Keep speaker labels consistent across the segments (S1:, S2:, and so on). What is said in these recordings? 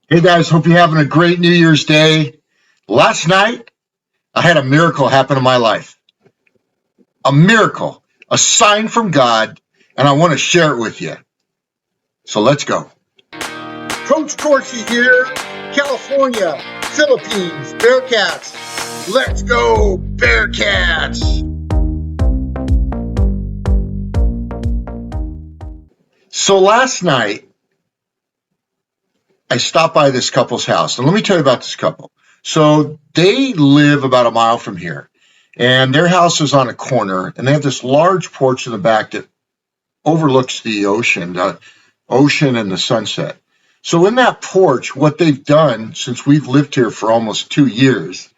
S1: Hey guys, hope you're having a great New Year's Day. Last night, I had a miracle happen in my life. A miracle, a sign from God, and I want to share it with you. So let's go. Coach Corsi here, California, Philippines, Bearcats. Let's go, Bearcats! So last night, I stopped by this couple's house. And let me tell you about this couple. So they live about a mile from here. And their house is on a corner. And they have this large porch in the back that overlooks the ocean and the sunset. So in that porch, what they've done since we've lived here for almost 2 years,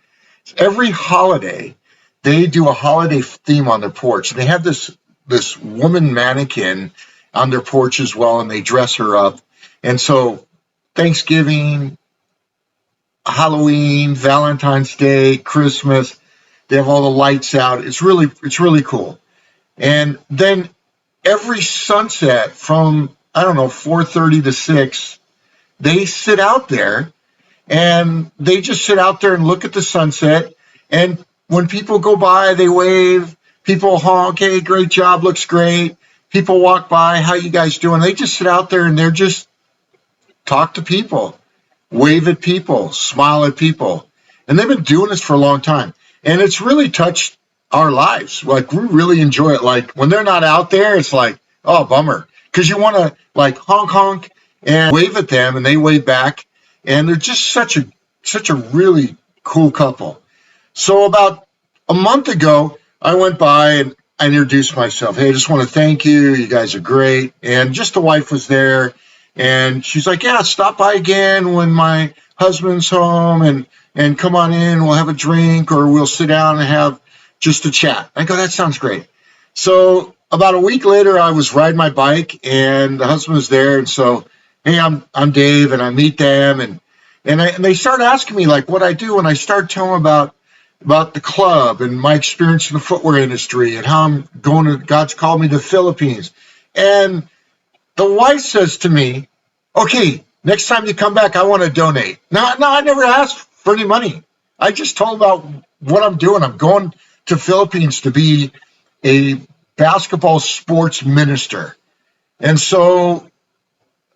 S1: every holiday, they do a holiday theme on their porch. And they have this woman mannequin on their porch as well, and they dress her up. And so Thanksgiving, Halloween, Valentine's Day, Christmas. They have all the lights out. It's really cool. And then every sunset from, I don't know, 4:30 to 6, they sit out there and they just sit out there and look at the sunset. And when people go by, they wave. People honk, hey, great job, looks great. People walk by, how you guys doing? They just sit out there and they're just talk to people, wave at people, smile at people. And they've been doing this for a long time. And it's really touched our lives. Like, we really enjoy it. Like, when they're not out there, it's like, oh, bummer. Because you want to, like, honk and wave at them, and they wave back. And they're just such a really cool couple. So about a month ago, I went by and I introduced myself. Hey, I just want to thank you. You guys are great. And just the wife was there. And she's like, yeah, stop by again when my husband's home and come on in. We'll have a drink or we'll sit down and have just a chat. I go, that sounds great. So about a week later, I was riding my bike and the husband was there. And so, hey, I'm Dave, and I meet them. And they start asking me like what I do. And I start telling them about the club and my experience in the footwear industry and how I'm going to, God's called me to the Philippines. And the wife says to me, okay, next time you come back, I want to donate. No, I never asked for any money. I just told about what I'm doing. I'm going to Philippines to be a basketball sports minister. And so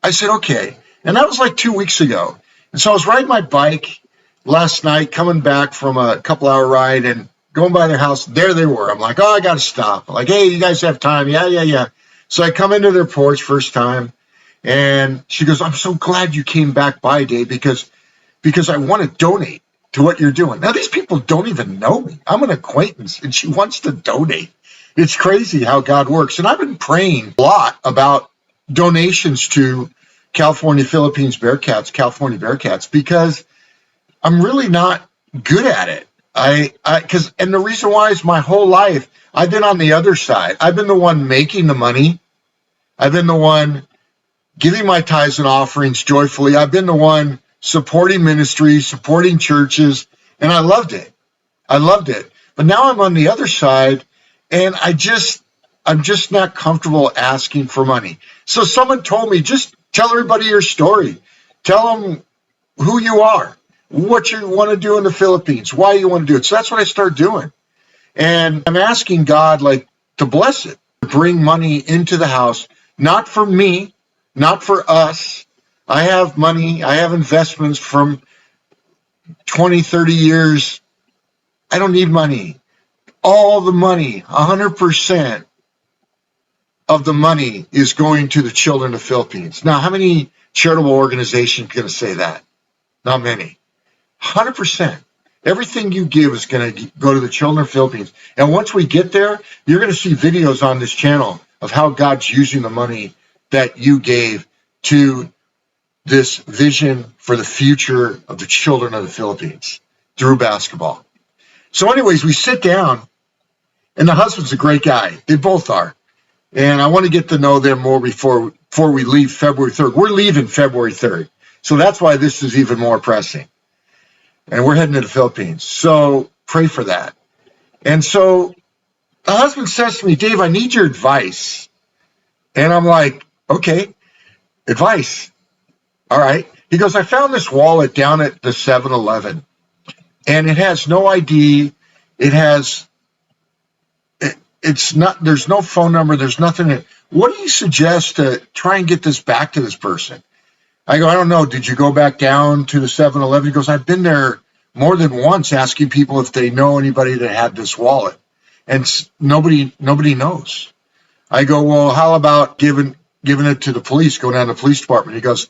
S1: I said, okay. And that was like 2 weeks ago. And so I was riding my bike last night, coming back from a couple-hour ride and going by their house. There they were. I'm like, oh, I got to stop. I'm like, hey, you guys have time? Yeah. So I come into their porch first time, and she goes, I'm so glad you came back by, Dave, because I want to donate to what you're doing. Now, these people don't even know me. I'm an acquaintance, and she wants to donate. It's crazy how God works. And I've been praying a lot about donations to California California Bearcats, because I'm really not good at it. And the reason why is my whole life, I've been on the other side. I've been the one making the money. I've been the one giving my tithes and offerings joyfully. I've been the one supporting ministries, supporting churches, and I loved it. But now I'm on the other side, and I'm just not comfortable asking for money. So someone told me, just tell everybody your story. Tell them who you are, what you want to do in the Philippines, why you want to do it. So that's what I started doing. And I'm asking God, like, to bless it, to bring money into the house, not for me, not for us. I have money, I have investments from 20, 30 years. I don't need money. All the money, 100% of the money is going to the children of the Philippines. Now, how many charitable organizations are going to say that? Not many. 100%. Everything you give is going to go to the children of the Philippines. And once we get there, you're going to see videos on this channel of how God's using the money that you gave to this vision for the future of the children of the Philippines through basketball. So anyways, we sit down, and the husband's a great guy. They both are. And I want to get to know them more before we leave February 3rd. We're leaving February 3rd. So that's why this is even more pressing. And we're heading to the Philippines. So pray for that. And so the husband says to me, Dave, I need your advice. And I'm like, okay, advice. All right. He goes, I found this wallet down at the 7-Eleven, and it has no ID. It has, it's not, there's no phone number. There's nothing. What do you suggest to try and get this back to this person? I go, I don't know. Did you go back down to the 7-Eleven? He goes, I've been there more than once asking people if they know anybody that had this wallet. And nobody knows. I go, well, how about giving it to the police, go down to the police department? He goes,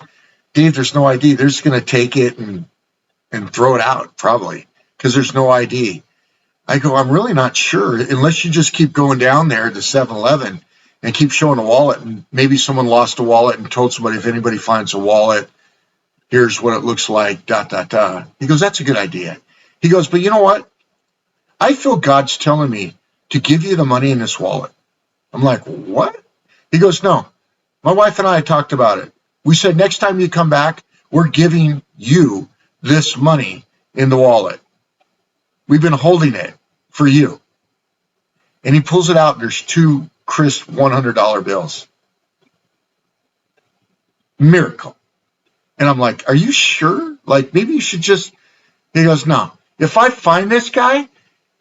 S1: Dave, there's no ID. They're just going to take it and throw it out, probably, because there's no ID. I go, I'm really not sure, unless you just keep going down there to 7-Eleven and keep showing a wallet, and maybe someone lost a wallet and told somebody, if anybody finds a wallet, here's what it looks like, ... He goes, that's a good idea. He goes, but you know what? I feel God's telling me to give you the money in this wallet. I'm like, what? He goes, no. My wife and I talked about it. We said, next time you come back, we're giving you this money in the wallet. We've been holding it for you. And he pulls it out. There's 2 crisp $100 bills. Miracle. And I'm like, are you sure? Like, maybe you should just... He goes, no. If I find this guy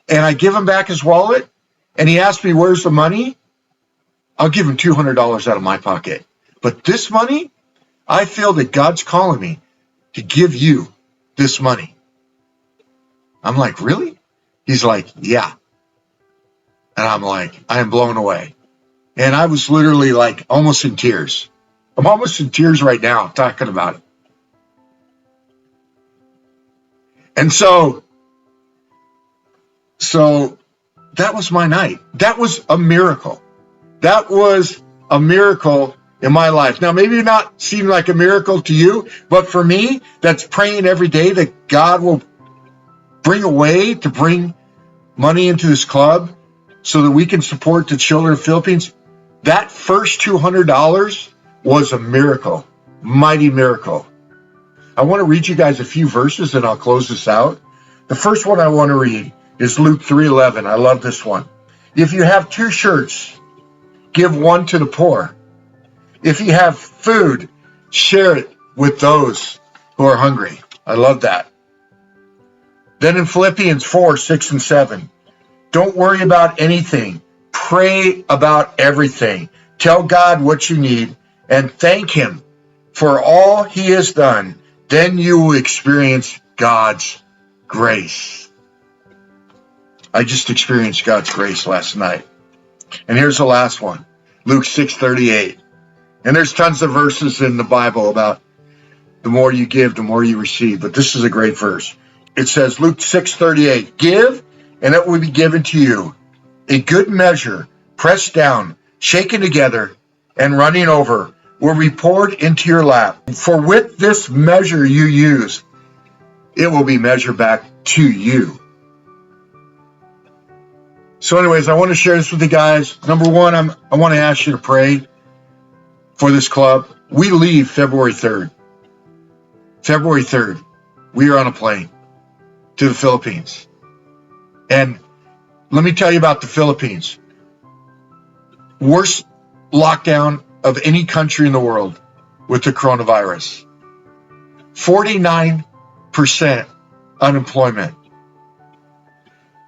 S1: and I give him back his wallet and he asks me, where's the money? I'll give him $200 out of my pocket. But this money, I feel that God's calling me to give you this money. I'm like, really? He's like, yeah. And I'm like, I am blown away. And I was literally like almost in tears. I'm almost in tears right now talking about it. And so that was my night. That was a miracle. That was a miracle in my life. Now, maybe not seem like a miracle to you, but for me, that's praying every day that God will bring a way to bring money into this club so that we can support the children of the Philippines. That first $200 was a miracle, mighty miracle. I want to read you guys a few verses and I'll close this out. The first one I want to read is Luke 3:11. I love this one. If you have 2 shirts, give one to the poor. If you have food, share it with those who are hungry. I love that. Then in Philippians 4:6 and 7, don't worry about anything. Pray about everything. Tell God what you need and thank him for all he has done. Then you will experience God's grace. I just experienced God's grace last night. And here's the last one, Luke 6:38. And there's tons of verses in the Bible about the more you give, the more you receive. But this is a great verse. It says, Luke 6:38, give, and it will be given to you. A good measure, pressed down, shaken together, and running over, will be poured into your lap. For with this measure you use, it will be measured back to you. So anyways, I want to share this with you guys. Number one, I want to ask you to pray for this club. We leave February 3rd. February 3rd, we are on a plane to the Philippines. And let me tell you about the Philippines. Worst lockdown of any country in the world with the coronavirus. 49% unemployment.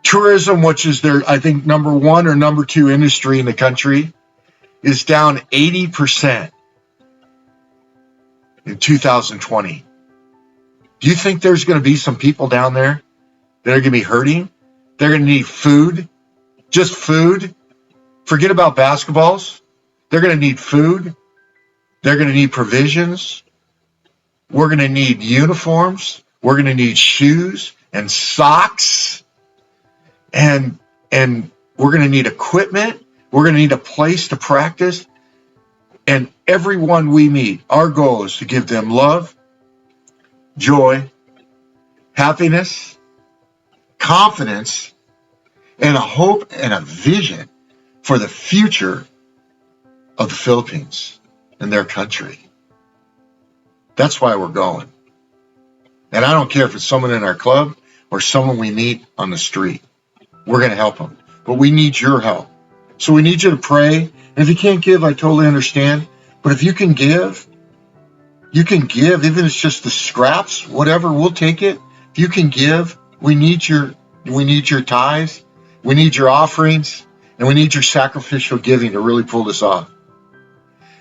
S1: Tourism, which is their, I think, number 1 or number 2 industry in the country, is down 80% in 2020. Do you think there's going to be some people down there that are going to be hurting? They're going to need food, just food. Forget about basketballs. They're going to need food. They're going to need provisions. We're going to need uniforms. We're going to need shoes and socks. And we're going to need equipment. We're going to need a place to practice. And everyone we meet, our goal is to give them love, joy, happiness, confidence, and a hope and a vision for the future of the Philippines and their country. That's why we're going. And I don't care if it's someone in our club or someone we meet on the street. We're going to help them. But we need your help. So we need you to pray. And if you can't give, I totally understand. But if you can give, You can give, even if it's just the scraps, whatever, we'll take it. If you can give, we need your tithes, we need your offerings, and we need your sacrificial giving to really pull this off.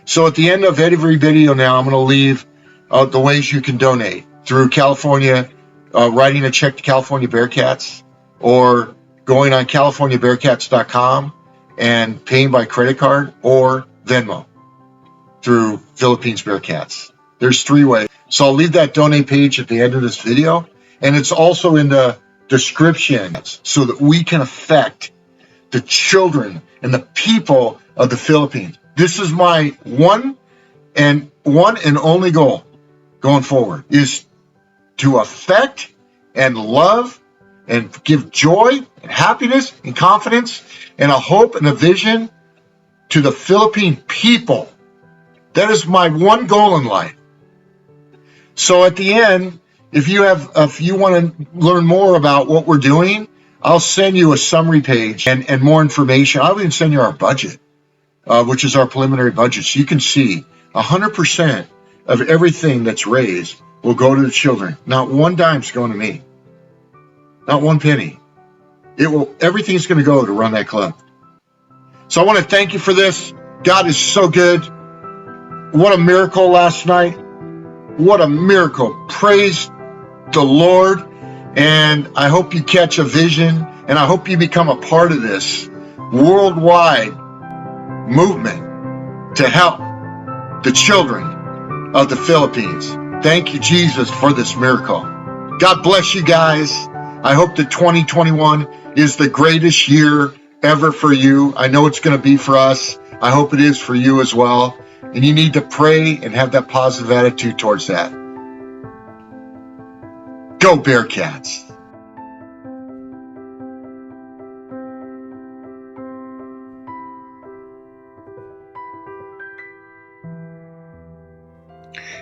S1: So at the end of every video now, I'm going to leave the ways you can donate through California, writing a check to California Bearcats, or going on CaliforniaBearcats.com and paying by credit card, or Venmo through Philippines Bearcats. There's 3 ways. So I'll leave that donate page at the end of this video, and it's also in the description so that we can affect the children and the people of the Philippines. This is my one and only goal going forward, is to affect and love and give joy and happiness and confidence and a hope and a vision to the Philippine people. That is my one goal in life. So at the end, if you want to learn more about what we're doing, I'll send you a summary page and more information. I'll even send you our budget, which is our preliminary budget. So you can see 100% of everything that's raised will go to the children. Not one dime's going to me. Not one penny. Everything's going to go to run that club. So I want to thank you for this. God is so good. What a miracle last night. What a miracle. Praise the Lord. And I hope you catch a vision, and I hope you become a part of this worldwide movement to help the children of the Philippines. Thank you, Jesus, for this miracle. God bless you guys. I hope that 2021 is the greatest year ever for you. I know it's going to be for us. I hope it is for you as well. And you need to pray and have that positive attitude towards that. Go Bearcats!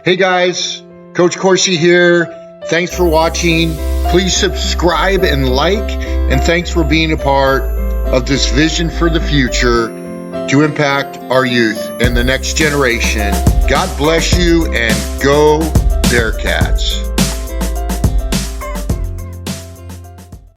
S1: Hey guys, Coach Corsi here. Thanks for watching. Please subscribe and like, and thanks for being a part of this vision for the future to impact our youth and the next generation. God bless you, and go Bearcats.